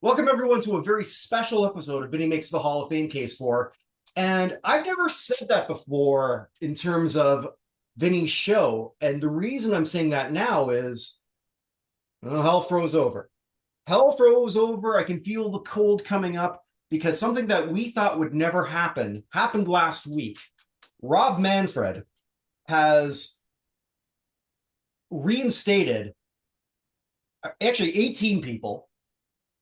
Welcome, everyone, to a very special episode of Vinny Makes the Hall of Fame Case for. And I've never said that before in terms of Vinny's show. And the reason I'm saying that now is hell froze over. Hell froze over. I can feel the cold coming up because something that we thought would never happen happened last week. Rob Manfred has reinstated actually 18 people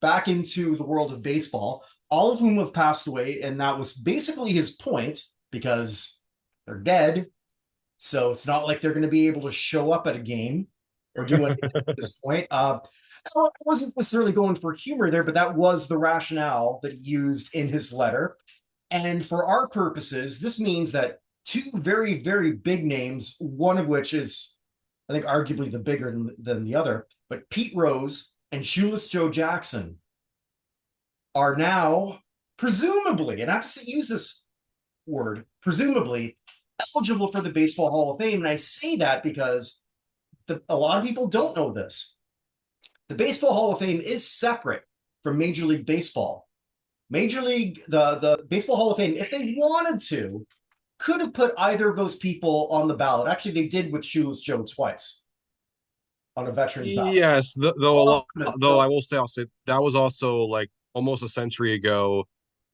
back into the world of baseball, all of whom have passed away, and that was basically his point, because they're dead, so it's not like they're going to be able to show up at a game or do anything at this point. I wasn't necessarily going for humor there, but that was the rationale that he used in his letter. And for our purposes, this means that two very, very big names, one of which is, I think, arguably the bigger than the other, but Pete Rose and Shoeless Joe Jackson are now presumably, and I have to use this word, presumably eligible for the Baseball Hall of Fame. And I say that because a lot of people don't know this. The Baseball Hall of Fame is separate from Major League Baseball. Major League, the Baseball Hall of Fame, if they wanted to, could have put either of those people on the ballot. Actually, they did with Shoeless Joe twice on a veterans ballot. Yes, though I will say also that was also like almost a century ago,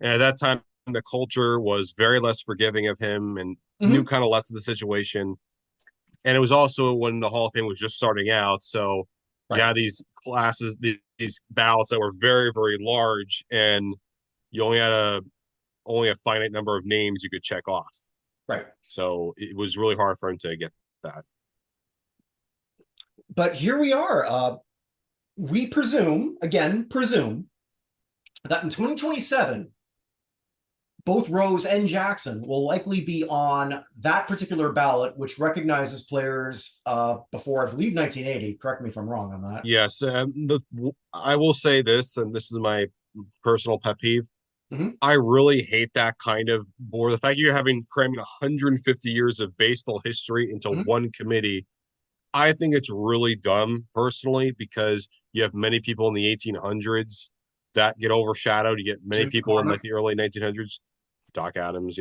and at that time the culture was very less forgiving of him and knew kind of less of the situation. And it was also when the Hall of Fame was just starting out, so yeah, these classes, these ballots that were very, very large, and you only had a finite number of names you could check off. Right. So it was really hard for him to get that. But here we are. We presume that in 2027, both Rose and Jackson will likely be on that particular ballot, which recognizes players before, I believe, 1980. Correct me if I'm wrong on that. Yes, I will say this, and this is my personal pet peeve. I really hate that kind of board. The fact you're cramming 150 years of baseball history into one committee, I think it's really dumb personally, because you have many people in the 1800s that get overshadowed. You get many people in like the early 1900s, Doc Adams,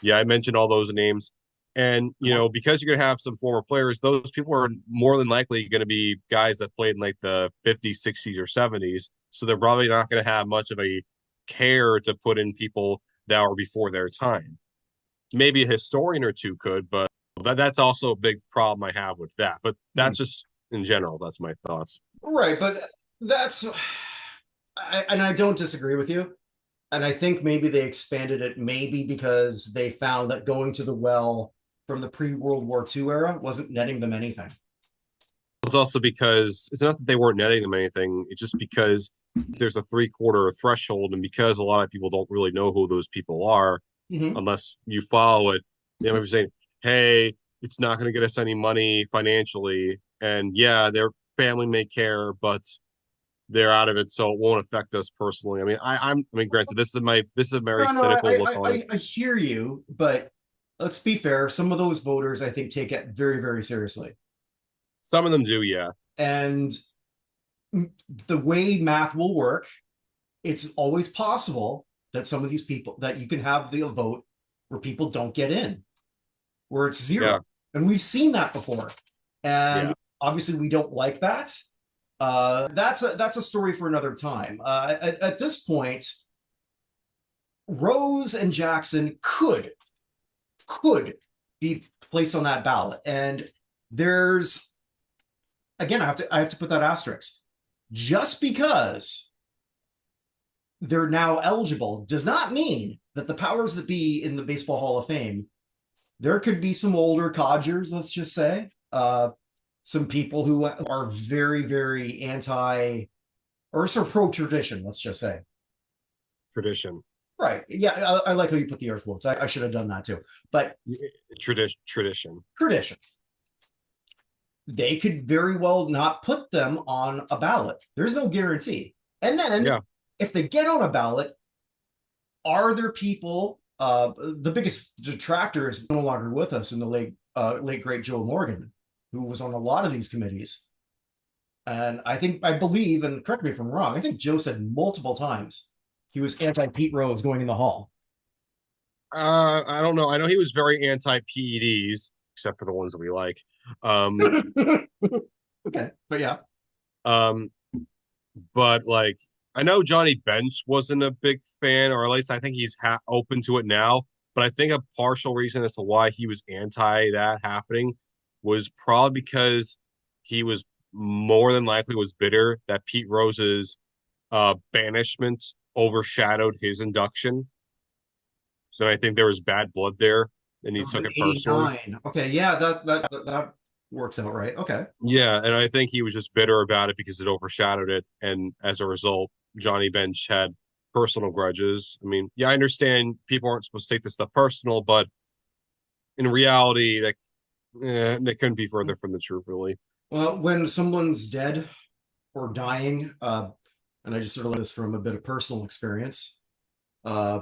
Yeah, I mentioned all those names. And, because you're going to have some former players, those people are more than likely going to be guys that played in like the 50s, 60s, or 70s. So they're probably not going to have much of a care to put in people that were before their time. Maybe a historian or two could, but that's also a big problem I have with that. But that's just in general. That's my thoughts. Right, but I don't disagree with you. And I think maybe they expanded it maybe because they found that going to the well from the pre-World War II era wasn't netting them anything. It's also because it's not that they weren't netting them anything. It's just because there's a 3/4 threshold, and because a lot of people don't really know who those people are unless you follow it. If you're saying, hey, it's not going to get us any money financially, and yeah, their family may care, but they're out of it, so it won't affect us personally. I mean, granted, this is a very cynical look on it. I hear you, but let's be fair. Some of those voters, I think, take it very, very seriously. Some of them do, yeah. And the way math will work, it's always possible that some of these people, that you can have the vote where people don't get in, where it's zero. Yeah. And we've seen that before. And obviously we don't like that. That's a story for another time. At this point, Rose and Jackson could be placed on that ballot. And there's, again, I have to put that asterisk. Just because they're now eligible does not mean that the powers that be in the Baseball Hall of Fame There could be some older codgers, let's just say. Some people who are very, very anti or sort of pro tradition, let's just say. Tradition. Right. Yeah, I like how you put the air quotes. I should have done that too. But Tradition. tradition. They could very well not put them on a ballot. There's no guarantee. And then Yeah. if they get on a ballot, are there people? The biggest detractor is no longer with us in the late great Joe Morgan, who was on a lot of these committees. And I believe, and correct me if I'm wrong, I think Joe said multiple times he was anti Pete Rose going in the hall. I don't know. I know he was very anti PEDs, except for the ones that we like. Um, Okay, but yeah, um, but like I know Johnny Bench wasn't a big fan, or at least I think he's open to it now. But I think a partial reason as to why he was anti that happening was probably because he was more than likely was bitter that Pete Rose's banishment overshadowed his induction. So I think there was bad blood there, and he so took it personally. 89. Okay, yeah, that works out right. Okay. Yeah, and I think he was just bitter about it because it overshadowed it, and as a result, Johnny Bench had personal grudges. I mean, yeah, I understand people aren't supposed to take this stuff personal, but in reality, that couldn't be further from the truth, really. Well, when someone's dead or dying, and I just sort of learned this from a bit of personal experience. Uh,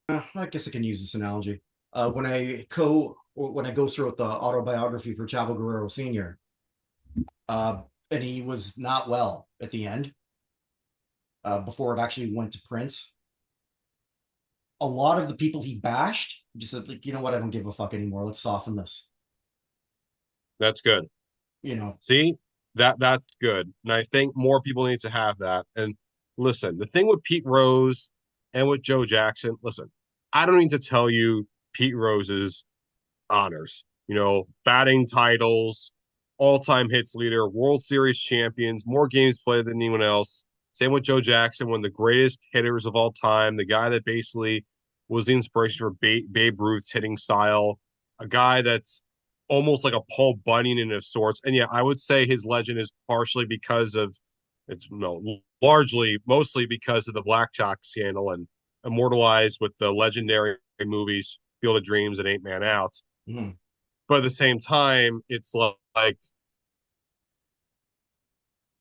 I guess I can use this analogy. When I ghost wrote the autobiography for Chavo Guerrero Sr., and he was not well at the end, before it actually went to print. A lot of the people he bashed just said, like, you know what, I don't give a fuck anymore. Let's soften this. That's good. You know, See, that's good, and I think more people need to have that. And listen, the thing with Pete Rose and with Joe Jackson, listen, I don't need to tell you Pete Rose's honors. You know, batting titles, all-time hits leader, World Series champions, more games played than anyone else. Same with Joe Jackson, one of the greatest hitters of all time, the guy that basically was the inspiration for Babe Ruth's hitting style, a guy that's almost like a Paul Bunyan of sorts. And yeah, I would say his legend is partially because of it's no largely mostly because of the Black Chalk scandal and immortalized with the legendary movies Field of Dreams and Eight Man Out. mm-hmm. But at the same time, it's like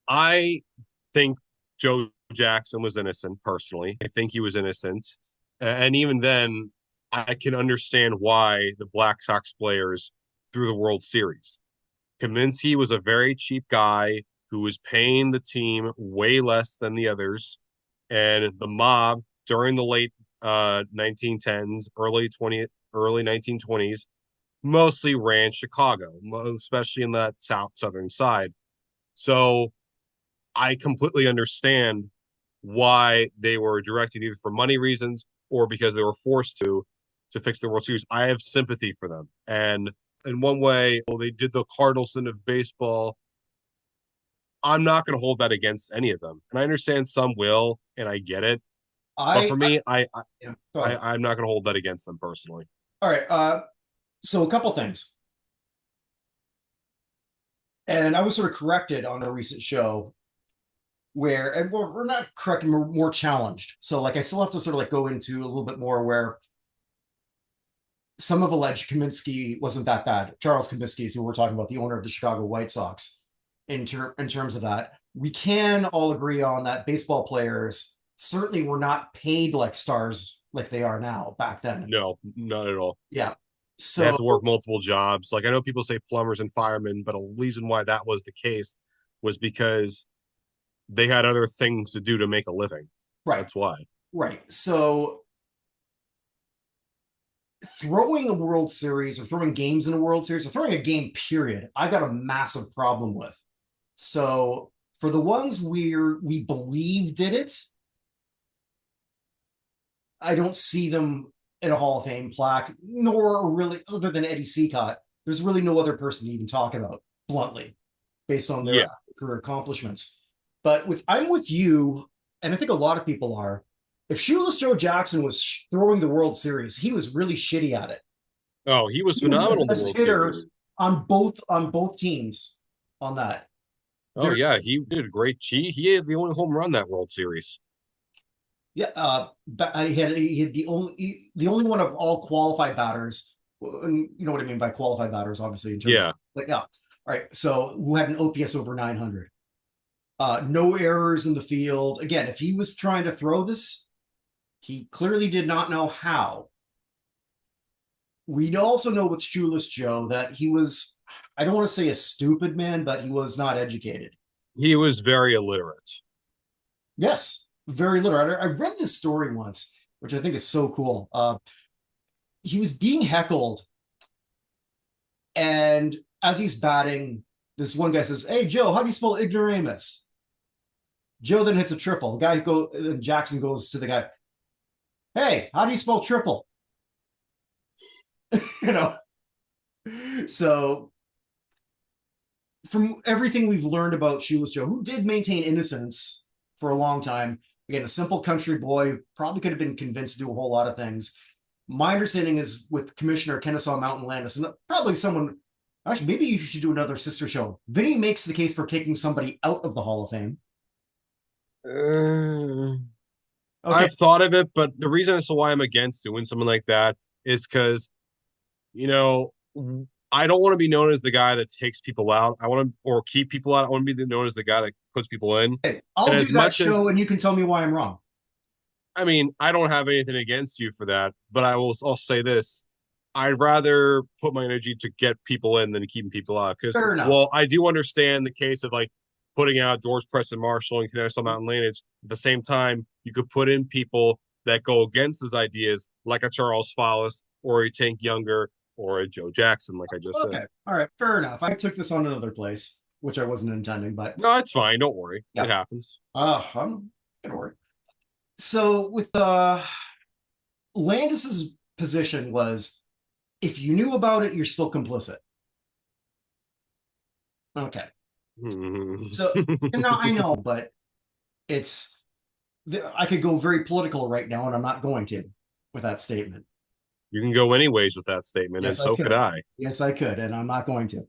I think Joe Jackson was innocent personally. I think he was innocent. And even then, I can understand why the Black Sox players threw the World Series. Kaminsky was a very cheap guy who was paying the team way less than the others. And the mob during the late 1910s, early 1920s, mostly ran Chicago, especially in that southern side. So I completely understand why they were directed either for money reasons or because they were forced to fix the World Series. I have sympathy for them. And in one way, well, they did the cardinal sin of baseball. I'm not going to hold that against any of them. And I understand some will, and I get it. But for I me, yeah, go ahead. I'm not going to hold that against them personally. All right. So a couple things. And I was sort of corrected on a recent show where, and we're not corrected, we're more challenged. So like I still have to sort of like go into a little bit more where some have alleged Kaminsky wasn't that bad. Charles Kaminsky is who we're talking about, the owner of the Chicago White Sox. In terms of that, we can all agree on that baseball players certainly were not paid like stars like they are now back then. No, not at all. Yeah. They have So to work multiple jobs. Like I know people say plumbers and firemen, but a reason why that was the case was because they had other things to do to make a living. right, That's why. right. So throwing a World Series or throwing games in a World Series or throwing a game period, I got a massive problem with. So for the ones we believe did it, I don't see them in a Hall of Fame plaque, nor really, other than Eddie Seacott, there's really no other person to even talk about, bluntly, based on their Yeah. career accomplishments. But I'm with you, and I think a lot of people are. If Shoeless Joe Jackson was throwing the World Series, he was really shitty at it. Oh, he was He was the phenomenal in the best World hitter Series. on both teams on that. Oh There, yeah, he did great. He had the only home run that World Series. yeah, he had the only one of all qualified batters. You know what I mean by qualified batters, obviously in terms of Yeah, like yeah. All right, so who had an OPS over 900? No errors in the field. Again, if he was trying to throw this, he clearly did not know how. We also know with Shoeless Joe that he was, I don't want to say a stupid man, but he was not educated. he was very illiterate. Yes, very literal. I read this story once, which I think is so cool. He was being heckled, and as he's batting, this one guy says, "Hey Joe, how do you spell ignoramus?" Joe then hits a triple. Jackson goes to the guy, "Hey, how do you spell triple?" you know. So from everything we've learned about Shoeless Joe, who did maintain innocence for a long time, again, a simple country boy, probably could have been convinced to do a whole lot of things. My understanding is with Commissioner Kennesaw Mountain Landis, and probably someone, actually, maybe you should do another sister show. Vinny makes the case for kicking somebody out of the Hall of Fame. Uh, Okay. I've thought of it, but the reason as to why I'm against doing something like that is because, you know, I don't want to be known as the guy that takes people out. I want to, or keep people out. I want to be known as the guy that puts people in. Hey, And I'll do as that much as, show and you can tell me why I'm wrong. I mean, I don't have anything against you for that, but I'll say this. I'd rather put my energy to get people in than keeping people out. Because, Fair enough. well, I do understand the case of like putting out George Preston Marshall and Kennesaw Mountain Lineage. At the same time, you could put in people that go against his ideas, like a Charles Follis or a Tank Younger or a Joe Jackson, like I just said. Okay. All right. Fair enough. I took this on another place, which I wasn't intending, but No, it's fine. Don't worry. It yeah. happens. I'm gonna worry. So with Landis's position was if you knew about it, you're still complicit. Okay. So and now I know, but it's I could go very political right now, and I'm not going to with that statement. You can go anyways with that statement, and Yes, I so could could. I. Yes, I could, and I'm not going to.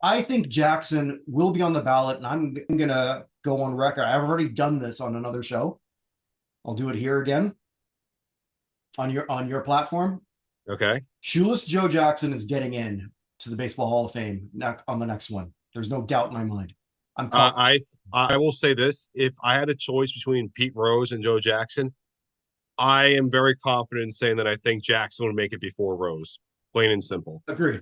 I think Jackson will be on the ballot, and I'm gonna go on record. I've already done this on another show. I'll do it here again on your platform. Okay. Shoeless Joe Jackson is getting in to the Baseball Hall of Fame on the next one. There's no doubt in my mind. I'm Uh, confident. I I will say this: if I had a choice between Pete Rose and Joe Jackson, I am very confident in saying that I think Jackson would make it before Rose, plain and simple. Agreed.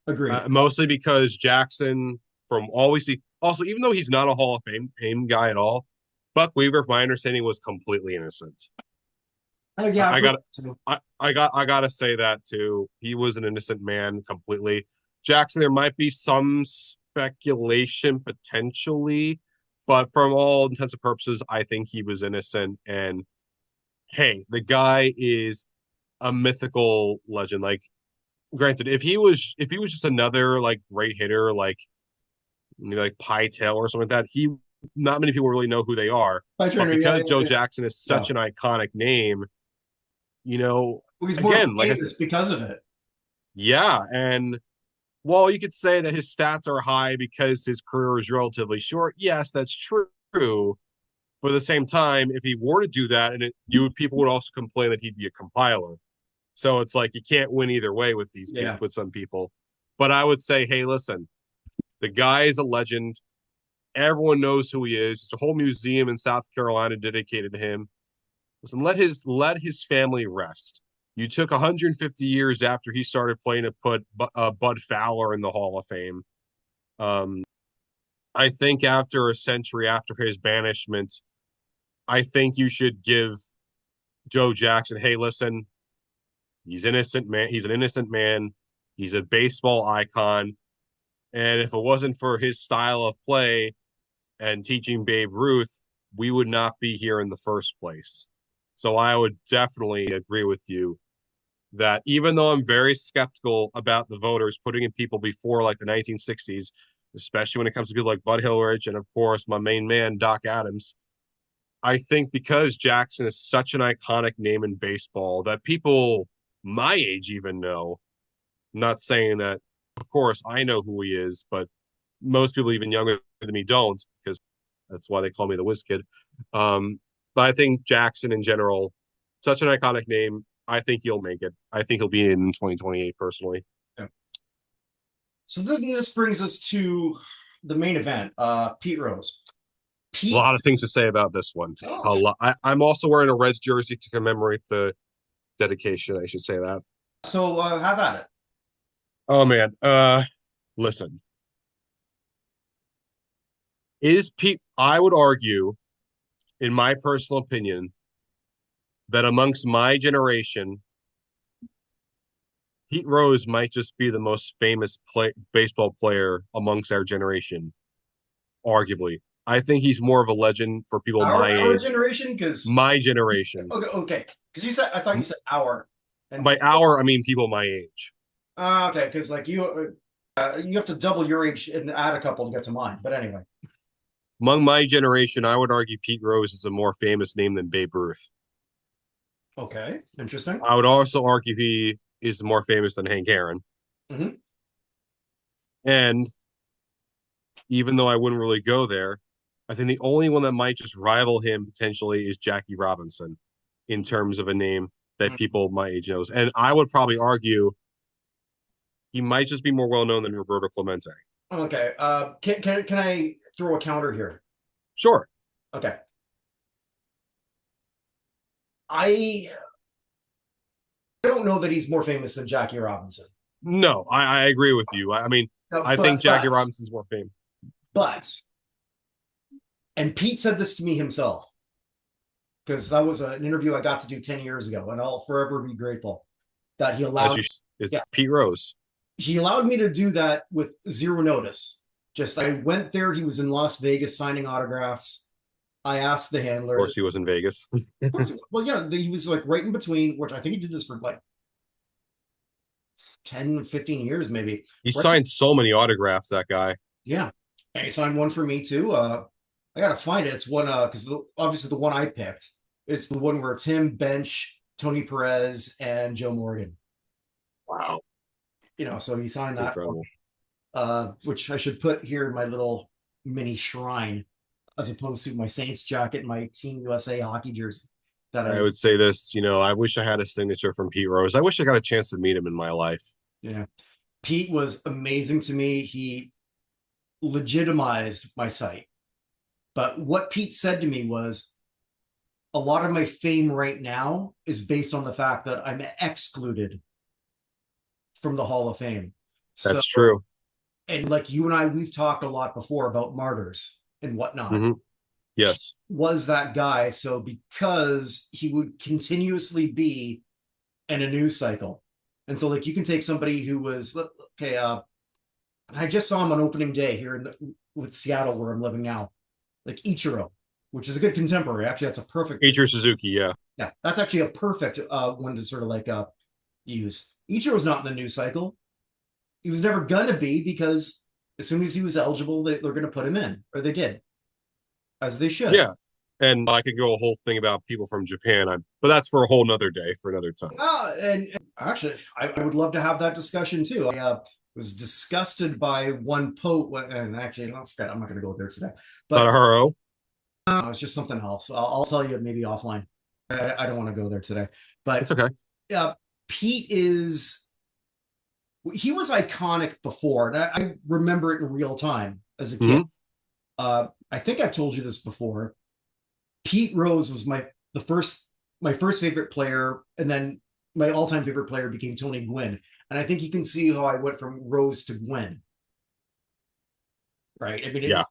Agreed. Mostly because Jackson, from always also even though he's not a Hall of Fame guy at all, Buck Weaver, from my understanding, was completely innocent. Yeah. I got I gotta say that too. He was an innocent man completely. Jackson, there might be some speculation potentially, but from all intents and purposes, I think he was innocent. And hey, the guy is a mythical legend. Like, granted, if he was just another like great hitter, like Pytel or something like that, he not many people really know who they are. By But Turner, yeah, because Joe yeah, Jackson is yeah. such an iconic name, you know, He's more again, like I said, famous because of it. yeah, and while you could say that his stats are high because his career is relatively short, yes, that's true. But at the same time, if he were to do that, and people would also complain that he'd be a compiler. So it's like you can't win either way with these people, Yeah. with some people. But I would say, hey, listen, the guy is a legend. Everyone knows who he is. It's a whole museum in South Carolina dedicated to him. Listen, let his family rest. You took 150 years after he started playing to put Bud Fowler in the Hall of Fame. Um, I think after a century after his banishment, I think you should give Joe Jackson, hey, listen, he's innocent man. He's an innocent man. He's a baseball icon. And if it wasn't for his style of play and teaching Babe Ruth, we would not be here in the first place. So I would definitely agree with you that even though I'm very skeptical about the voters putting in people before like the 1960s, especially when it comes to people like Bud Hillrich and of course my main man Doc Adams, I think because Jackson is such an iconic name in baseball that people my age even know. Not saying that, of course, I know who he is, but most people even younger than me don't, because that's why they call me the Whiz Kid. But I think Jackson in general, such an iconic name. I think he'll make it. I think he'll be in 2028 personally. Yeah. So then this brings us to the main event, Pete Rose. A Pete. lot of things to say about this one. Oh. A lot. I'm also wearing a Reds jersey to commemorate the dedication. I should say that. So have at it. Oh man. Listen. Is Pete? I would argue, in my personal opinion, that amongst my generation, Pete Rose might just be the most famous baseball player amongst our generation, arguably. I think he's more of a legend for people my Our age. generation, because My generation. okay, because you said I thought you said our. And by our, I mean people my age. Okay, because like you have to double your age and add a couple to get to mine. But anyway, Among my generation, I would argue Pete Rose is a more famous name than Babe Ruth. okay, interesting. I would also argue he is more famous than Hank Aaron. Mm-hmm. And even though I wouldn't really go there, I think the only one that might just rival him potentially is Jackie Robinson in terms of a name that people my age knows. And I would probably argue he might just be more well known than Roberto Clemente. Okay. Can I throw a counter here? Sure. Okay. I don't know that he's more famous than Jackie Robinson. No, I agree with you. I mean, I think Jackie Robinson's more famous. But, and Pete said this to me himself, because that was an interview I got to do 10 years ago, and I'll forever be grateful that he allowed. It's Pete Rose. He allowed me to do that with zero notice. Just I went there. He was in Las Vegas signing autographs. I asked the handler. Of course, he was in Vegas. Well, yeah, he was like right in between, which I think he did this for like 10, 15 years, maybe. He signed so many autographs, that guy. Yeah. And he signed one for me too. I gotta find it. It's one because obviously the one I picked, it's the one where it's him, Bench, Tony Perez, and Joe Morgan. Wow. So he signed that for me, which I should put here in my little mini shrine, as opposed to my Saints jacket and my Team USA hockey jersey. That I would say this, I wish I had a signature from Pete Rose. I wish I got a chance to meet him in my life. Yeah. Pete was amazing to me. He legitimized my site. But what Pete said to me was, a lot of my fame right now is based on the fact that I'm excluded from the Hall of Fame. That's true. And like you and I, we've talked a lot before about martyrs and whatnot. Mm-hmm. Yes. Was that guy. So because he would continuously be in a news cycle. And so like you can take somebody who was, okay, I just saw him on opening day here with Seattle, where I'm living now, like Ichiro, which is a good contemporary. Actually, that's a perfect Ichiro Suzuki. Yeah. Yeah. That's actually a perfect one to sort of like use. Ichiro's not in the news cycle. He was never going to be, because as soon as he was eligible, they're going to put him in, or they did, as they should. Yeah. And I could go a whole thing about people from Japan, but that's for a whole nother day, for another time. And actually, I would love to have that discussion too. I was disgusted by one Pope, and actually, I forgot, I'm not going to go there today. But Sadaharo? It's just something else. I'll tell you maybe offline. I don't want to go there today. But it's okay. Pete he was iconic before, and I remember it in real time as a kid. Mm-hmm. I think I've told you this before. Pete Rose was my first favorite player, and then my all-time favorite player became Tony Gwynn. And I think you can see how I went from Rose to Gwynn. Right? I mean, yeah.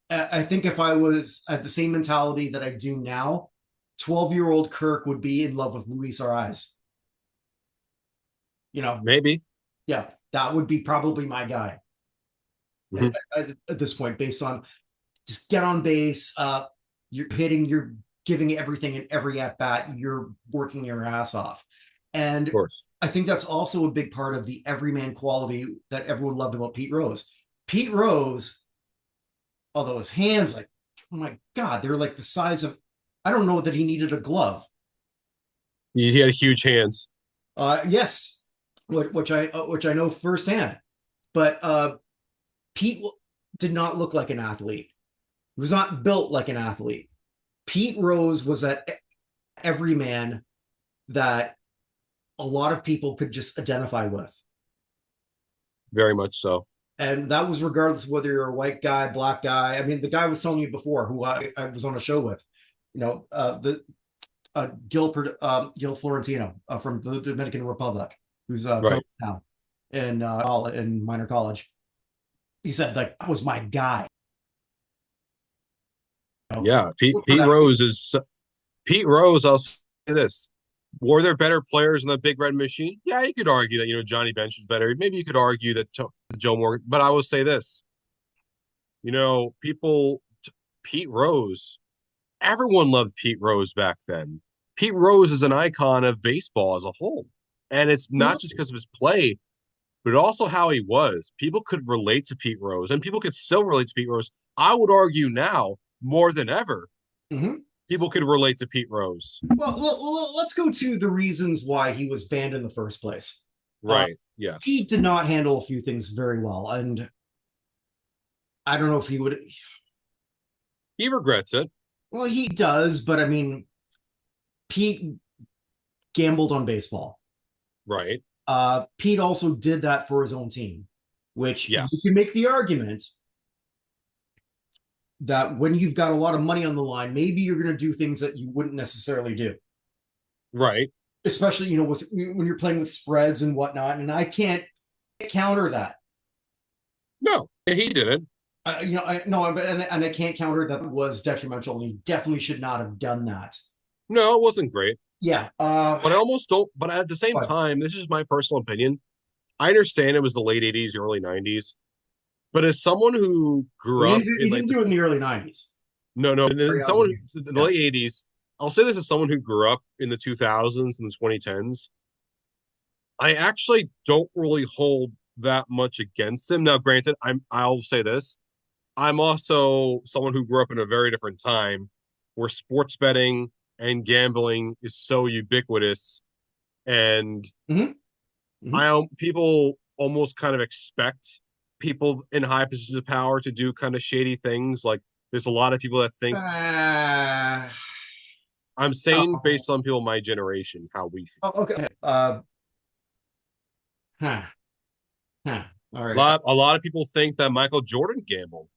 I think if I was at the same mentality that I do now, 12-year-old Kirk would be in love with Luis Arraez. Maybe. Yeah, that would be probably my guy. Mm-hmm. At this point, based on just get on base, you're hitting, you're giving everything in every at bat, you're working your ass off. And of course, I think that's also a big part of the everyman quality that everyone loved about Pete Rose. Pete Rose, although his hands, like, oh my God, they're like the size of I don't know that he needed a glove. He had huge hands. Yes, which I know firsthand. But Pete did not look like an athlete. He was not built like an athlete. Pete Rose was that everyman that a lot of people could just identify with. Very much so. And that was regardless of whether you're a white guy, black guy. I mean, the guy I was telling you before, who I was on a show with, the Gil Florentino from the Dominican Republic, who's Right. coach now in minor college. He said, like, that was my guy. Yeah. For that reason. Pete Rose, I'll say this. Were there better players in the Big Red Machine? Yeah, you could argue that, Johnny Bench was better. Maybe you could argue that Joe Morgan, but I will say this. People, Pete Rose, everyone loved Pete Rose back then. Pete Rose is an icon of baseball as a whole. And it's not just because of his play, but also how he was. People could relate to Pete Rose, and people could still relate to Pete Rose. I would argue now, more than ever, Mm-hmm. people could relate to Pete Rose. Well, let's go to the reasons why he was banned in the first place. Right. Yes. He did not handle a few things very well, and I don't know if he would. He regrets it. Well, he does, but I mean, Pete gambled on baseball. Right. Pete also did that for his own team, which you Yes. can make the argument that when you've got a lot of money on the line, maybe you're going to do things that you wouldn't necessarily do. Right. Especially, with when you're playing with spreads and whatnot. And I can't counter that. No, he didn't. I no, but and I can't counter that was detrimental. And he definitely should not have done that. No, it wasn't great. Yeah. But I almost don't. But at the same But time, this is my personal opinion. I understand it was the late 80s, early 90s. But as someone who grew up he in like didn't do it in the early '90s. no, someone in the Yeah. late 80s, I'll say this as someone who grew up in the 2000s and the 2010s. I actually don't really hold that much against him. Now, granted, I'll say this. I'm also someone who grew up in a very different time where sports betting and gambling is so ubiquitous, and Mm-hmm. Mm-hmm. people almost kind of expect people in high positions of power to do kind of shady things. Like there's a lot of people that think I'm saying Oh, based on people my generation how we feel. okay. Huh, huh. All A right. lot a lot of people think that Michael Jordan gambled.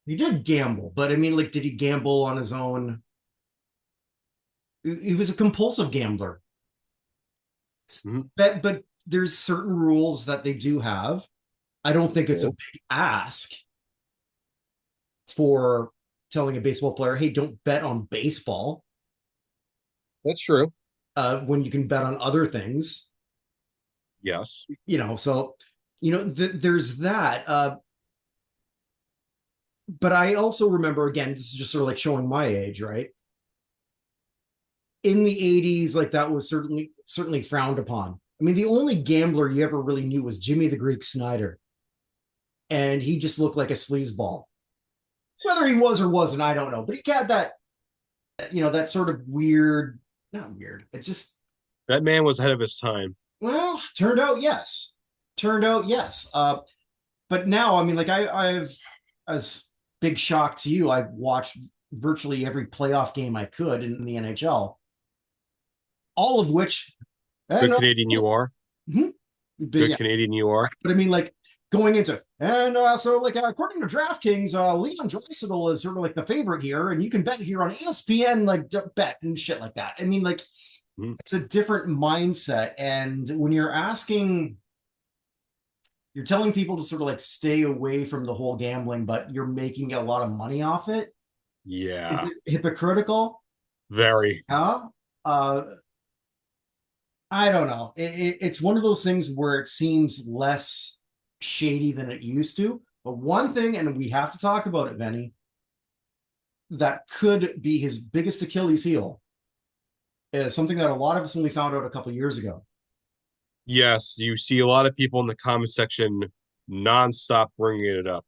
He did gamble, but I mean, like, did he gamble on his own? He was a compulsive gambler. Mhm. But there's certain rules that they do have. I don't think it's a Cool. big ask for telling a baseball player, "Hey, don't bet on baseball," That's true. when you can bet on other things. Yes. So there's that. But I also remember, again, this is just sort of like showing my age, right? In the '80s, like that was certainly frowned upon. I mean, the only gambler you ever really knew was Jimmy the Greek Snyder, and he just looked like a sleazeball. Whether he was or wasn't, I don't know. But he had that sort of weird, not weird. It just, That man was ahead of his time. well, turned out yes, turned out yes. But now, I mean, like I've, as big shock to you, I've watched virtually every playoff game I could in the NHL, all of which, Good and Canadian you are. mhm. But Good yeah, Canadian you are. but I mean, like going into so like according to DraftKings, Leon Draisaitl is sort of like the favorite here, and you can bet here on ESPN, like bet and shit like that. I mean, like Mhm. it's a different mindset, and when you're telling people to sort of like stay away from the whole gambling, but you're making a lot of money off it. Is Yeah. it hypocritical? Very. Yeah. Uh, I don't know. It's one of those things where it seems less shady than it used to. But one thing, and we have to talk about it, Vinny, that could be his biggest Achilles heel is something that a lot of us only found out a couple years ago. Yes, you see a lot of people in the comment section nonstop bringing it up.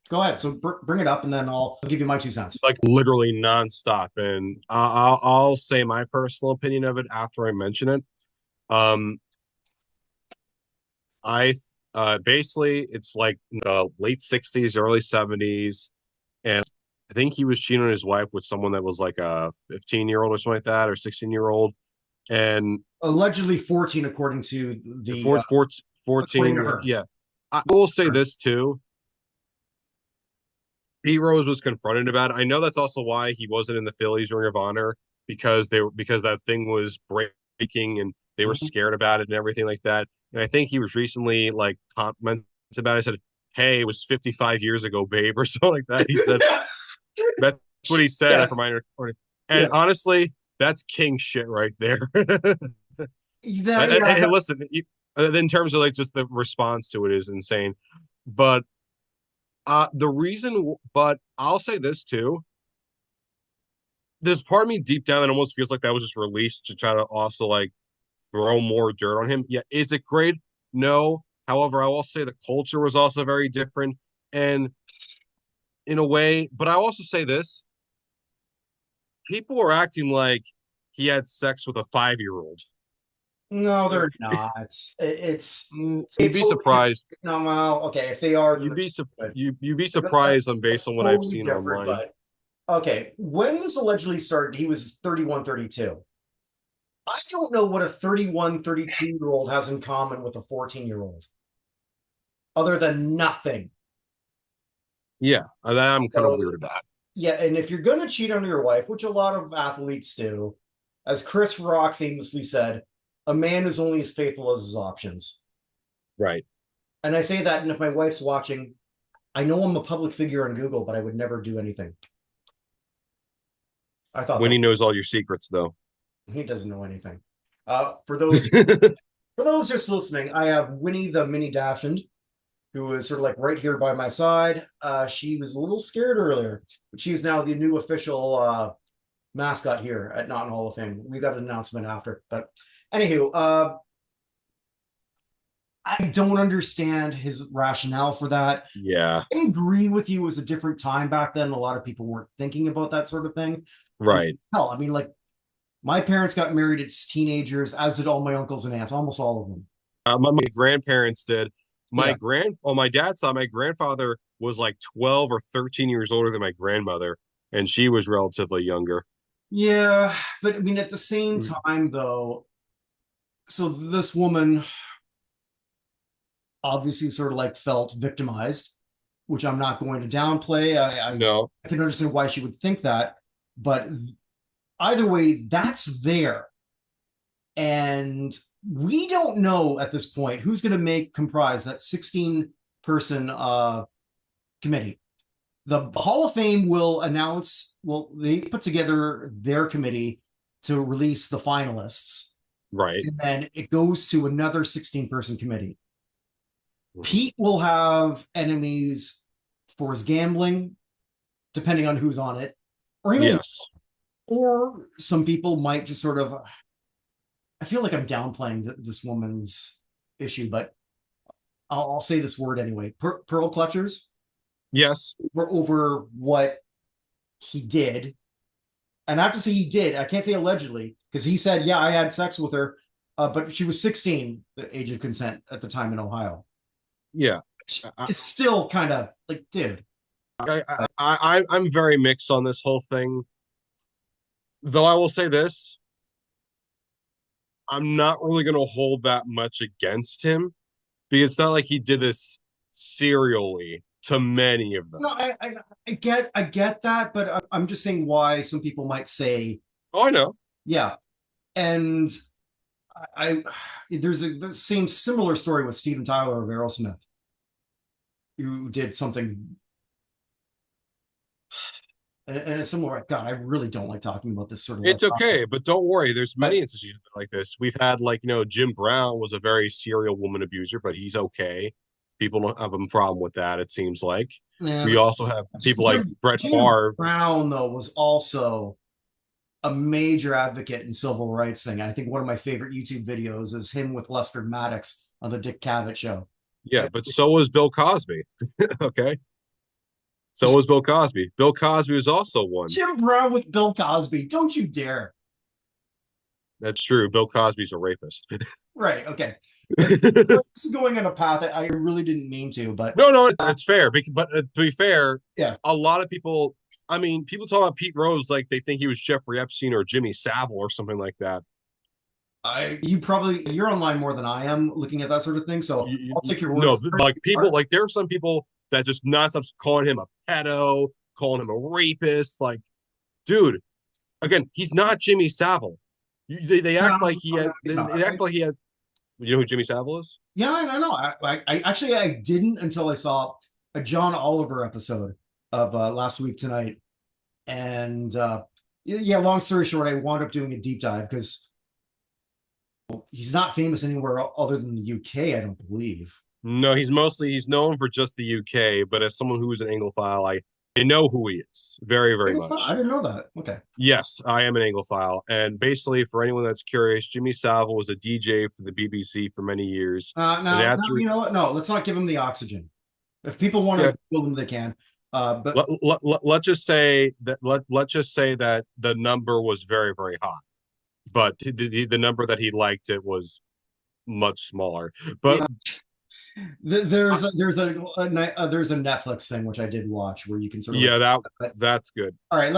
Go ahead. So bring it up, and then I'll give you my 2 cents. Like literally nonstop. And I'll say my personal opinion of it after I mention it. Um, I basically it's like in the late 60s, early 70s, and I think he was cheating on his wife with someone that was like a 15-year-old or something like that, or 16-year-old. And Allegedly 14, according to the 14, according to 14, her. yeah. I will say this too. Pete Rose was confronted about it. I know that's also why he wasn't in the Phillies Ring of Honor because that thing was breaking and they were Mhm. scared about it and everything like that. And I think he was recently like commented about it. I said, "Hey, it was 55 years ago, babe," or something like that. He said that's what he said for Yes. my recording. Yeah. And honestly, that's king shit right there. Yeah. And listen, in terms of like just the response to it is insane. But but I'll say this too. There's part of me deep down that almost feels like that was just released to try to also like throw more dirt on him. Yeah, is it great? No. However, I will say the culture was also very different. And in a way, but I also say this, people were acting like he had sex with a 5-year-old. No, they're not. They You'd be totally surprised. no. Well, okay, if they are, then they're stupid. You'd be That- surprised on based That's on what I've totally seen different. online. But okay, when this allegedly started, he was 31, 32. I don't know what a 31, 32 year old has in common with a 14-year-old, other than nothing. Yeah, that I'm kind of So, weird about. yeah, and if you're going to cheat on your wife, which a lot of athletes do, as Chris Rock famously said, a man is only as faithful as his options. Right. And I say that, and if my wife's watching, I know I'm a public figure on Google, but I would never do anything. I thought When that he knows all your secrets, though. he doesn't know anything. For those just listening, I have Winnie the Mini Dachshund, who is sort of like right here by my side. She was a little scared earlier, but she's now the new official mascot here at Not in Hall of Fame. We got an announcement after, but anywho, I don't understand his rationale for that. Yeah. I agree with you. It was a different time back then. A lot of people weren't thinking about that sort of thing. And Right. hell, I mean, like my parents got married as teenagers, as did all my uncles and aunts, almost all of them. My grandparents did. Yeah. On my dad's side, my grandfather was like 12 or 13 years older than my grandmother, and she was relatively younger. Yeah. But I mean, at the same time, though, so this woman obviously sort of like felt victimized, which I'm not going to downplay. No. I can understand why she would think that, but either way, that's there. And we don't know at this point who's going to comprise that 16 person committee. The Hall of Fame will announce, well, they put together their committee to release the finalists. Right. And then it goes to another 16-person committee. Pete will have enemies for his gambling, depending on who's on it, or he may, Yes. or some people might just sort of. I feel like I'm downplaying this woman's issue, but I'll say this word anyway. Pearl clutchers Yes. were over what he did, and I have to say he did. I can't say allegedly because he said, "Yeah, I had sex with her," but she was 16, the age of consent at the time in Ohio. Yeah. It's still kind of like, dude. I'm very mixed on this whole thing. Though I will say this, I'm not really going to hold that much against him because it's not like he did this serially to many of them. No, I get that, but I'm just saying why some people might say, Oh, I know. yeah, and I there's the same similar story with Steven Tyler of Aerosmith, who did something and it's similar. God, I really don't like talking about this sort of like It's okay, but don't worry. There's many but instances like this. We've had like, Jim Brown was a very serial woman abuser, but he's okay. People don't have a problem with that, it seems like. yeah, We but also have people like Brett Jim Favre. Brown though was also a major advocate in civil rights thing. I think one of my favorite YouTube videos is him with Lester Maddox on the Dick Cavett show. Yeah, but so was Bill Cosby. Okay. So was Bill Cosby. Bill Cosby was also one. Jim Brown with Bill Cosby. Don't you dare. That's true. Bill Cosby's a rapist. Right. Okay. This is going on a path that I really didn't mean to, but No, it's fair. But to be fair, yeah, a lot of people, I mean, people talk about Pete Rose like they think he was Jeffrey Epstein or Jimmy Savile or something like that. you're online more than I am looking at that sort of thing, so I'll take your word No, for like people, it. like there are some people that just nonstop calling him a pedo, calling him a rapist. Like, dude, again, he's not Jimmy Savile. They No, act like he had, no, he's not. they act like he had, you know who Jimmy Savile is? Yeah, I know. I actually I didn't until I saw a John Oliver episode of last week tonight, and yeah. Long story short, I wound up doing a deep dive because he's not famous anywhere other than the UK, I don't believe. No, he's known for just the UK, but as someone who is an Anglophile, I know who he is very, very I much. didn't know that. Okay. Yes, I am an Anglophile. And basically, for anyone that's curious, Jimmy Savile was a DJ for the BBC for many years. And Now, after, you know what? No, let's not give him the oxygen. If people want yeah, to build him, they can. But let's just say that let's just say that the number was very, very high. But the number that he liked it was much smaller. But yeah, there's a Netflix thing which I did watch where you can sort of like. yeah, But, that's good. all right,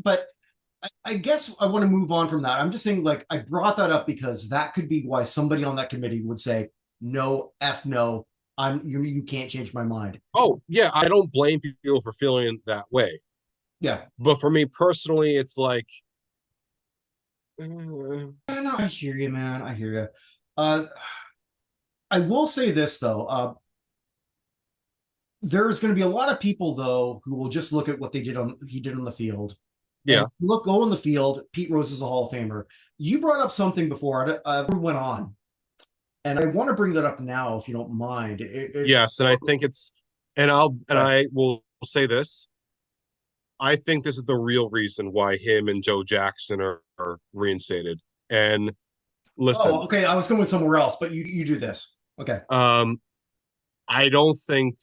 but I guess I want to move on from that. I'm just saying, like, I brought that up because that could be why somebody on that committee would say, "No, f no, you can't change my mind." Oh, yeah, I don't blame people for feeling that way. Yeah, But for me personally, it's like, no, I hear you, man. I hear you. Uh, I will say this though. There's going to be a lot of people though who will just look at what he did on the field and yeah. go on the field. Pete Rose is a Hall of Famer. You brought up something before I went on, and I want to bring that up now if you don't mind. Yes, and I think it's, and But, I will say this. I think this is the real reason why him and Joe Jackson are reinstated. And oh, listen, okay. I was going somewhere else, but you do this. Okay. um, I don't think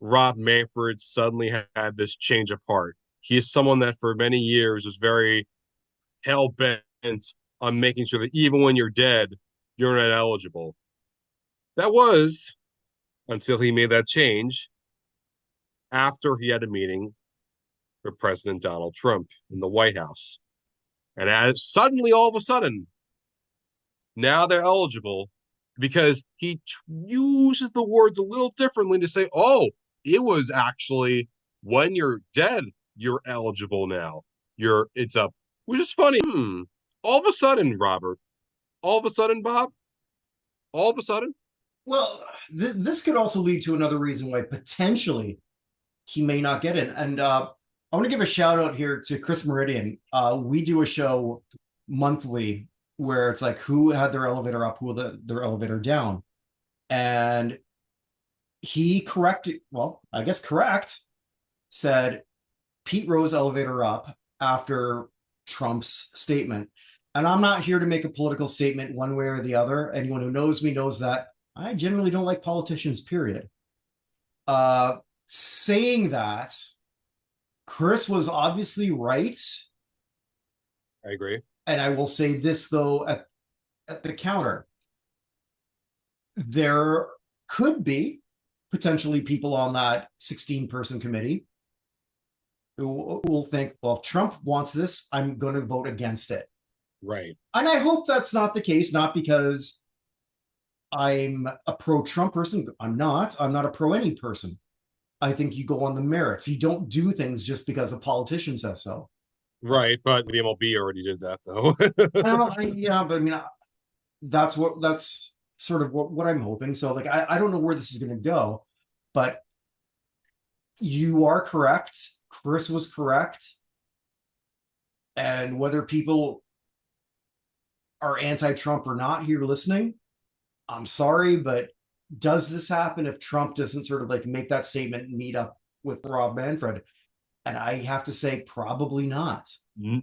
Rob Manfred suddenly had this change of heart. He is someone that for many years was very hell bent on making sure that even when you're dead, you're not eligible. That was until he made that change after he had a meeting with President Donald Trump in the White House. And as suddenly, all of a sudden, now they're eligible because he uses the words a little differently to say, oh, it was actually when you're dead, you're eligible now. It's up, which is funny. All of a sudden, Robert, all of a sudden, Bob, all of a sudden, Well, this could also lead to another reason why potentially he may not get in. And I want to give a shout out here to Chris Meridian. We do a show monthly where it's like who had their elevator up, who had their elevator down. And he corrected, well, I guess correct, said Pete Rose elevator up after Trump's statement. And I'm not here to make a political statement one way or the other. Anyone who knows me knows that I generally don't like politicians, period. Uh, Saying that, Chris was obviously right. I agree. And I will say this, though, at the counter, there could be potentially people on that 16-person committee who will think, well, if Trump wants this, I'm going to vote against it. Right. And I hope that's not the case, not because I'm a pro Trump person. I'm not. I'm not a pro any person. I think you go on the merits. You don't do things just because a politician says so. Right. But the MLB already did that, though. Yeah, but I mean, that's sort of what I'm hoping. So, like, I don't know where this is going to go, but you are correct. Chris was correct. And whether people are anti-Trump or not here listening, I'm sorry, but does this happen if Trump doesn't sort of like make that statement and meet up with Rob Manfred? And I have to say, probably not.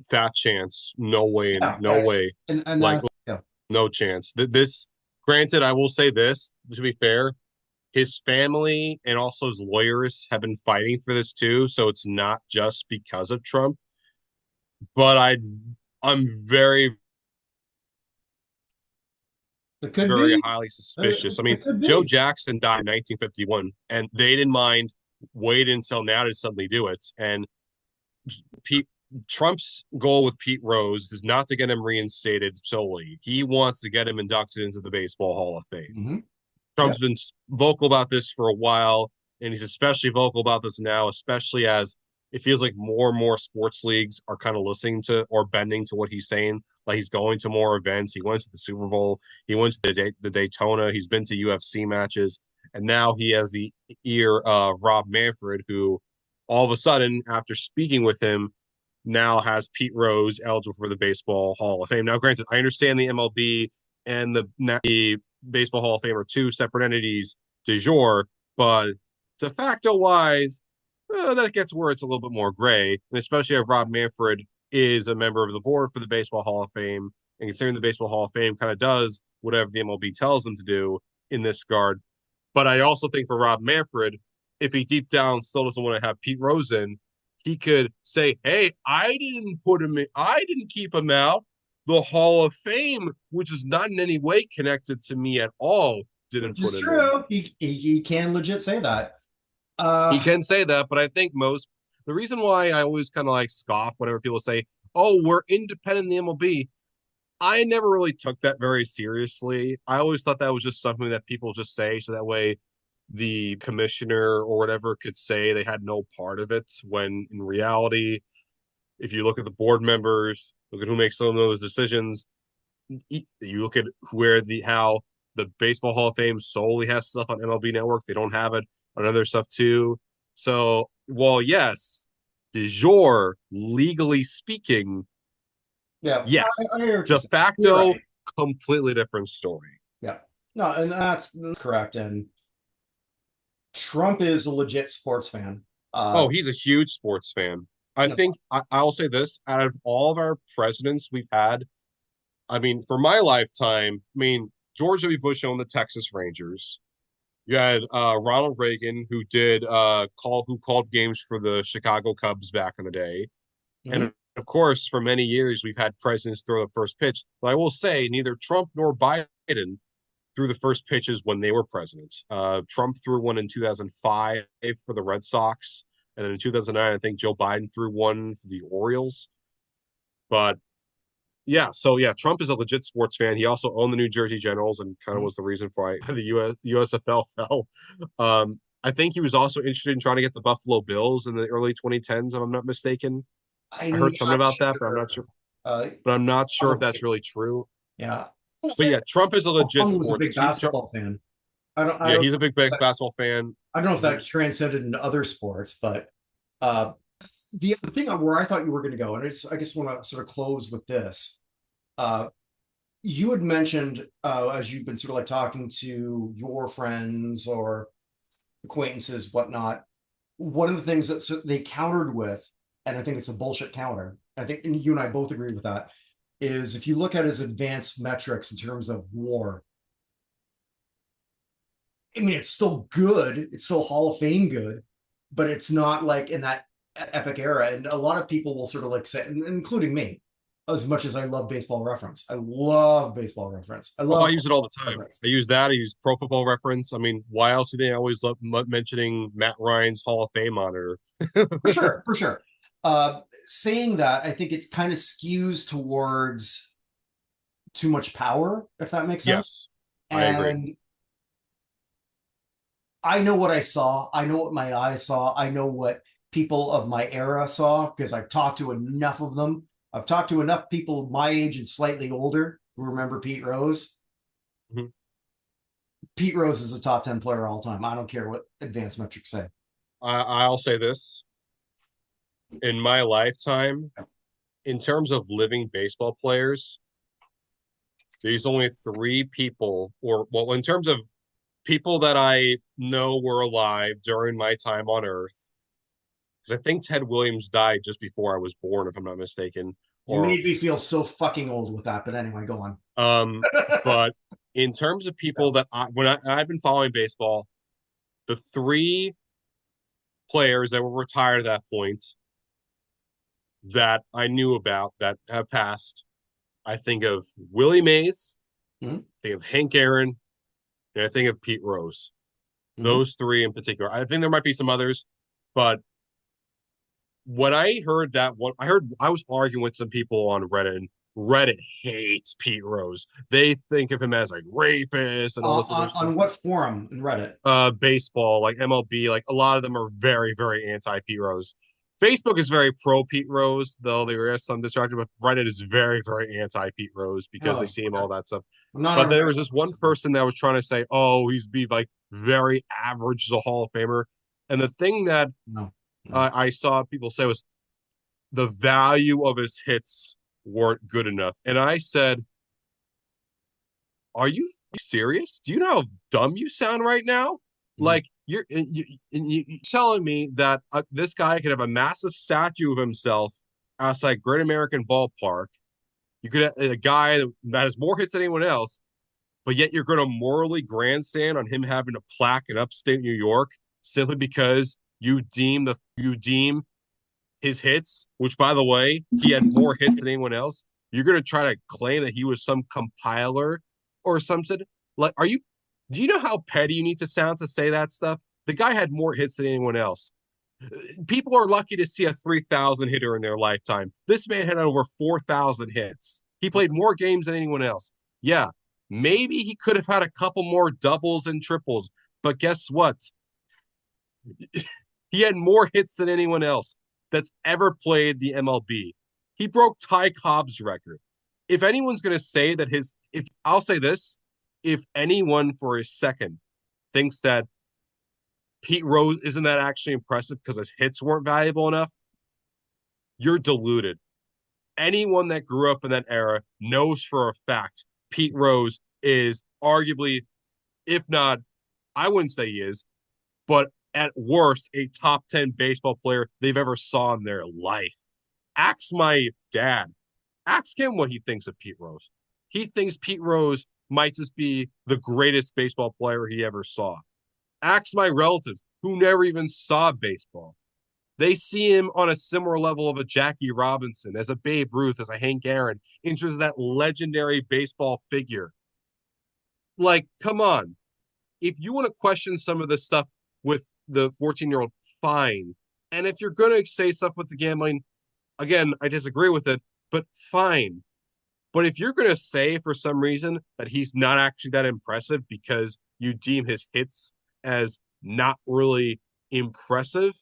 Fat chance. No way. Yeah, No way. and Like, yeah. no chance. This, granted, I will say this, to be fair, his family and also his lawyers have been fighting for this too, so it's not just because of Trump. But I'm very, It could very be. highly suspicious. I mean, It could Joe be. Jackson died in 1951, and they didn't mind waiting until now to suddenly do it. And Pete Trump's goal with Pete Rose is not to get him reinstated solely. He wants to get him inducted into the Baseball Hall of Fame. Mm-hmm. Trump's Yep. been vocal about this for a while, and he's especially vocal about this now, especially as it feels like more and more sports leagues are kind of listening to or bending to what he's saying. Like he's going to more events. He went to the Super Bowl. He went to the Daytona. He's been to UFC matches, and now he has the ear of Rob Manfred, who all of a sudden, after speaking with him, now has Pete Rose eligible for the Baseball Hall of Fame. Now, granted, I understand the MLB and the Baseball Hall of Fame are two separate entities de jure, but de facto wise, that gets where it's a little bit more gray, and especially if Rob Manfred is a member of the board for the Baseball Hall of Fame, and considering the Baseball Hall of Fame kind of does whatever the MLB tells them to do in this regard. But I also think for Rob Manfred, if he deep down still doesn't want to have Pete Rose in, he could say, "Hey, I didn't put him in. I didn't keep him out. The Hall of Fame, which is not in any way connected to me at all, didn't Which put is him in." true. He can legit say that. He Uh, can say that, but I think the reason why I always kind of like scoff whenever people say, "Oh, we're independent in the MLB," I never really took that very seriously. I always thought that was just something that people just say so that way the commissioner or whatever could say they had no part of it. When in reality, if you look at the board members, look at who makes some of those decisions, you look at where the how the Baseball Hall of Fame solely has stuff on MLB Network. They don't have it on other stuff too. So, while yes, de jure, legally speaking, yeah, yes, I hear what you're de saying. You're facto, right. completely different story. Yeah. No, and that's correct. And Trump is a legit sports fan. Oh, he's a huge sports fan. I You know, think I'll say this: out of all of our presidents we've had, I mean, for my lifetime, I mean, George W. Bush owned the Texas Rangers. You had Ronald Reagan, who called games for the Chicago Cubs back in the day, and mhm. of course, for many years we've had presidents throw the first pitch. But I will say, neither Trump nor Biden threw the first pitches when they were presidents. Trump threw one in 2005 for the Red Sox, and then in 2009, I think Joe Biden threw one for the Orioles. But yeah, so yeah, Trump is a legit sports fan. He also owned the New Jersey Generals and kind of was the reason why the USFL fell. I think he was also interested in trying to get the Buffalo Bills in the early 2010s, if I'm not mistaken. I I'm heard something not about that, but I'm not sure. sure. Uh, But I'm not sure if that's probably. really true. Yeah. But yeah, Trump is a legit Hung was a sports. big basketball fan. I Yeah, don't he's a big basketball fan. I don't know if Mhm. that transcended into other sports, but uh, the thing where I thought you were going to go, and I guess want to sort of close with this. Uh, you had mentioned as you've been sort of like talking to your friends or acquaintances, whatnot. One of the things that they countered with, and I think it's a bullshit counter. I think and you and I both agree with that. Is if you look at his advanced metrics in terms of war, I mean, it's still good. It's still Hall of Fame good, but it's not like in that epic era. And a lot of people will sort of like say, including me, as much as I love baseball reference. I love baseball reference. I Oh, I love use it all the time. reference. I use that. I use Pro Football Reference. I mean, why else do they always love mentioning Matt Ryan's Hall of Fame monitor? For sure, for sure. Saying that, I think it kind of skews towards too much power, if that makes sense. Yes, I agree. And I know what I saw. I know what my eyes saw. I know what people of my era saw because I've talked to enough of them. I've talked to enough people my age and slightly older who remember Pete Rose. Mhm. Pete Rose is a top 10 player all time. I don't care what advanced metrics say. I'll say this: in my lifetime, in terms of living baseball players, there's only three people, or well, in terms of people that I know were alive during my time on Earth, because I think Ted Williams died just before I was born, if I'm not mistaken. You Or made me feel so fucking old with that. But anyway, go on. um, but in terms of people that I've been following baseball, the three players that were retired at that point that I knew about that have passed, I think of Willie Mays, Mm-hmm. I think of Hank Aaron, and I think of Pete Rose. Mm-hmm. Those three in particular. I think there might be some others, but when I heard that one, I was arguing with some people on Reddit, and Reddit hates Pete Rose. They think of him as like rapist and all this other stuff. On what forum in Reddit? Baseball, like MLB, like a lot of them are very, very anti Pete Rose. Facebook is very pro Pete Rose, though there is some distraction, but Reddit is very, very anti Pete Rose because they Oh, see him okay. all that stuff. I'm not But on there was Reddit. this one person that was trying to say, "Oh, he's be like very average as a Hall of Famer," and the thing that No, no. I saw people say was the value of his hits weren't good enough, and I said, "Are you serious? Do you know how dumb you sound right now? Mhm. Like you're telling me that this guy could have a massive statue of himself outside Great American Ballpark. You could have a guy that has more hits than anyone else, but yet you're going to morally grandstand on him having a plaque in upstate New York simply because you deem his hits, which by the way, he had more hits than anyone else. You're going to try to claim that he was some compiler or something. Like, do you know how petty you need to sound to say that stuff? The guy had more hits than anyone else. People are lucky to see a 3,000 hitter in their lifetime. This man had over 4,000 hits. He played more games than anyone else. Yeah, maybe he could have had a couple more doubles and triples, but guess what? He had more hits than anyone else that's ever played the MLB. He broke Ty Cobb's record. If anyone's going to say that if I'll say this, if anyone for a second thinks that Pete Rose isn't that actually impressive because his hits weren't valuable enough, you're deluded. Anyone that grew up in that era knows for a fact Pete Rose is arguably, if not, I wouldn't say he is, but at worst, a top 10 baseball player they've ever saw in their life. Ask my dad. Ask him what he thinks of Pete Rose. He thinks Pete Rose might just be the greatest baseball player he ever saw. Ask my relatives who never even saw baseball. They see him on a similar level of a Jackie Robinson, as a Babe Ruth, as a Hank Aaron, in terms of that legendary baseball figure. Like, come on. If you want to question some of this stuff with the 14-year-old, fine. And if you're going to say stuff with the gambling, again, I disagree with it, but fine. But if you're going to say for some reason that he's not actually that impressive because you deem his hits as not really impressive,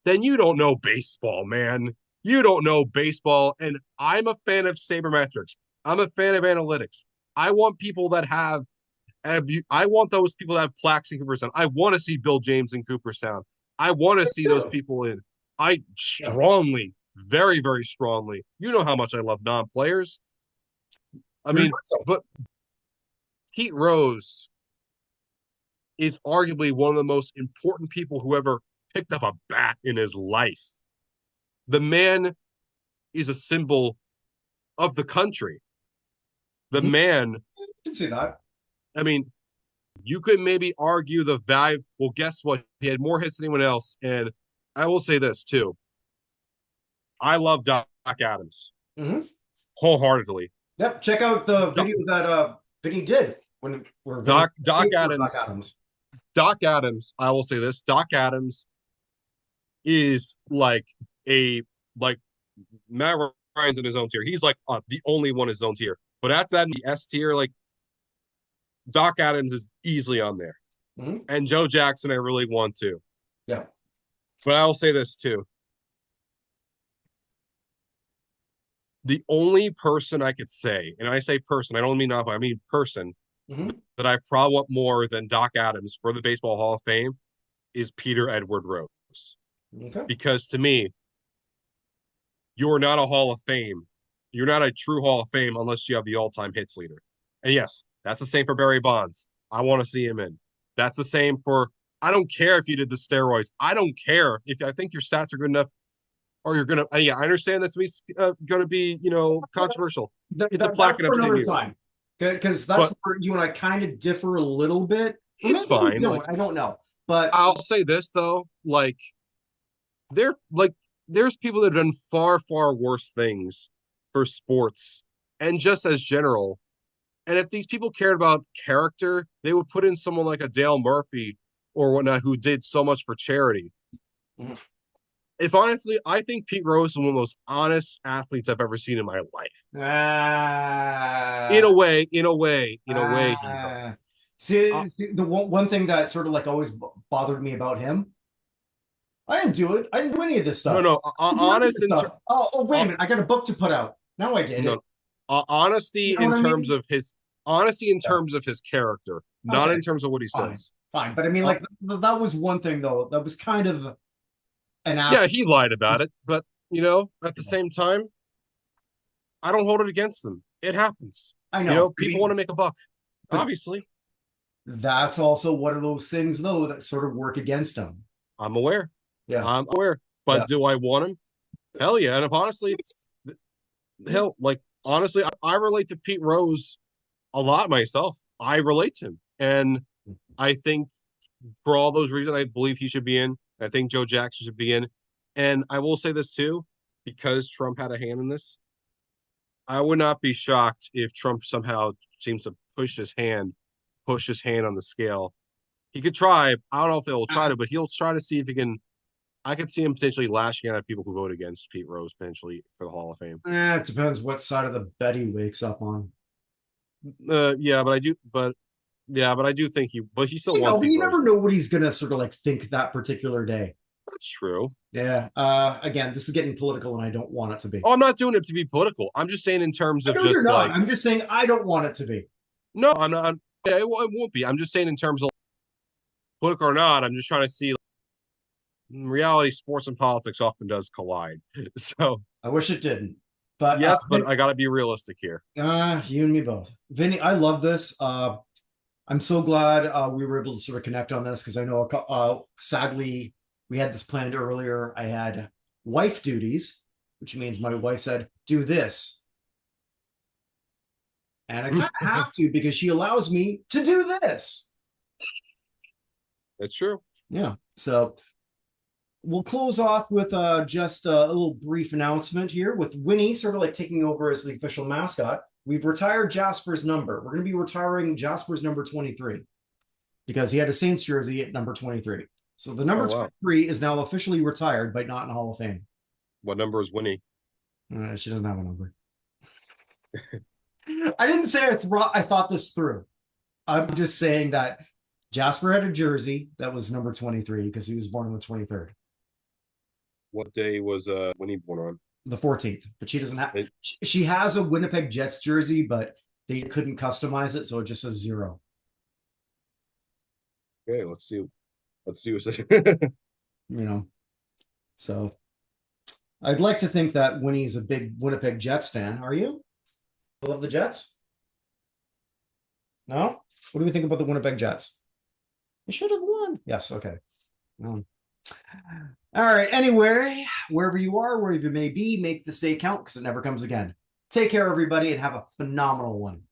then you don't know baseball, man. You don't know baseball. And I'm a fan of sabermetrics. I'm a fan of analytics. I want people that I want those people to have plaques in Cooperstown. I want to see Bill James in Cooperstown. I want to see those people in. I Yeah. strongly, very, very strongly. You know how much I love non-players. I Very mean, much so. but Pete Rose is arguably one of the most important people who ever picked up a bat in his life. The man is a symbol of the country. The Mhm. man, I can see that. I mean, you could maybe argue the value. Well, guess what? He had more hits than anyone else. And I will say this too. I love Doc Adams Hmm. wholeheartedly. Yep. Check out the Doc, video that Vinny did when we're Vinny Doc Doc for Doc Adams, Adams. Doc Adams, I will say this. Doc Adams is like Matt Ryan's in his own tier. He's like the only one in his own tier. But after that, in the S tier, like Doc Adams is easily on there. Hmm. And Joe Jackson, I really want to. Yeah. But I will say this too. The only person I could say, and I say person, I don't mean not, I mean person, Hmm. that I probably want more than Doc Adams for the Baseball Hall of Fame is Peter Edward Rose. Okay. Because to me, you're not a Hall of Fame. You're not a true Hall of Fame unless you have the all-time hits leader. And yes, that's the same for Barry Bonds. I want to see him in. That's the same for. I don't care if you did the steroids. I don't care if I think your stats are good enough, or you're gonna. Yeah, I understand that's going to be controversial. It's a plaque That's in for upstate another New York, time. Because that's but where you and I kind of differ a little bit. Or it's maybe we fine. Like, don't. I don't know. But I'll say this though, like there like there's people that have done far, far worse things for sports and just as general. And if these people cared about character, they would put in someone like a Dale Murphy or whatnot who did so much for charity. Mhm. If honestly, I think Pete Rose is one of the most honest athletes I've ever seen in my life. ah, In a way, he's on. ah. See, Uh, the one thing that sort of like always bothered me about him, I didn't do it. I didn't do any of this no, stuff. no, I didn't do any of honest this in ter- stuff. Oh, wait a minute. I got a book to put out. Now I did it. no, honesty You know in what I terms mean? of his honesty in Yeah. terms of his character, not Okay. in terms of what he Fine. says. Fine. But I mean, Uh, like, that was one thing, though. That was kind of an yeah, aspect. he lied about it, but at the same time, I don't hold it against them. It happens. I know. I People want mean, to make a buck, but obviously. that's also one of those things, though, that sort of work against him. I'm aware. Yeah. I'm aware. Yeah. But do I want him? Hell yeah. And if honestly, hell, like honestly, I relate to Pete Rose a lot myself. I relate to him. And I think for all those reasons, I believe he should be in. I think Joe Jackson should be in. And I will say this too, because Trump had a hand in this, I would not be shocked if Trump somehow seems to push his hand on the scale. He could try. I don't know if they'll try to, but he'll try to see if he can. I could see him potentially lashing out at people who vote against Pete Rose potentially for the Hall of Fame. It depends what side of the bed he wakes up on. Yeah, but I do think but he still You wants know, but Pete you Rose never there. know what he's gonna sort of like think that particular day. That's true. Yeah. Again, this is getting political, and I don't want it to be. Oh, I'm not doing it to be political. I'm just saying in terms I of know you're just not. like, I'm just saying I don't want it to be. no, I'm not. Yeah, it won't be. I'm just saying in terms of political or not. I'm just trying to see. In reality, sports and politics often does collide. So I wish it didn't. But yes, but I got to be realistic here. you and me both. Vinny, I love this. I'm so glad we were able to sort of connect on this because I know sadly we had this planned earlier. I had wife duties, which means my wife said, do this. And I kind of have to because she allows me to do this. That's true. Yeah. So we'll close off with just a little brief announcement here with Winnie sort of like taking over as the official mascot. We've retired Jasper's number. We're going to be retiring Jasper's number 23 because he had a Saints jersey at number 23. So the number Oh wow. 23 is now officially retired, but not in Hall of Fame. What number is Winnie? She doesn't have a number. I didn't say I thought this through. I'm just saying that Jasper had a jersey that was number 23 because he was born on the 23rd. What day was Winnie born on? The 14th, but she doesn't have. It, She has a Winnipeg Jets jersey, but they couldn't customize it, so it just says 0. okay, let's see. Let's see what's You know, so I'd like to think that Winnie's a big Winnipeg Jets fan. Are you? You love the Jets? No? What do we think about the Winnipeg Jets? They should have won. Yes. Okay. All right. Anyway, wherever you are, wherever you may be, make this day count because it never comes again. Take care, everybody, and have a phenomenal one.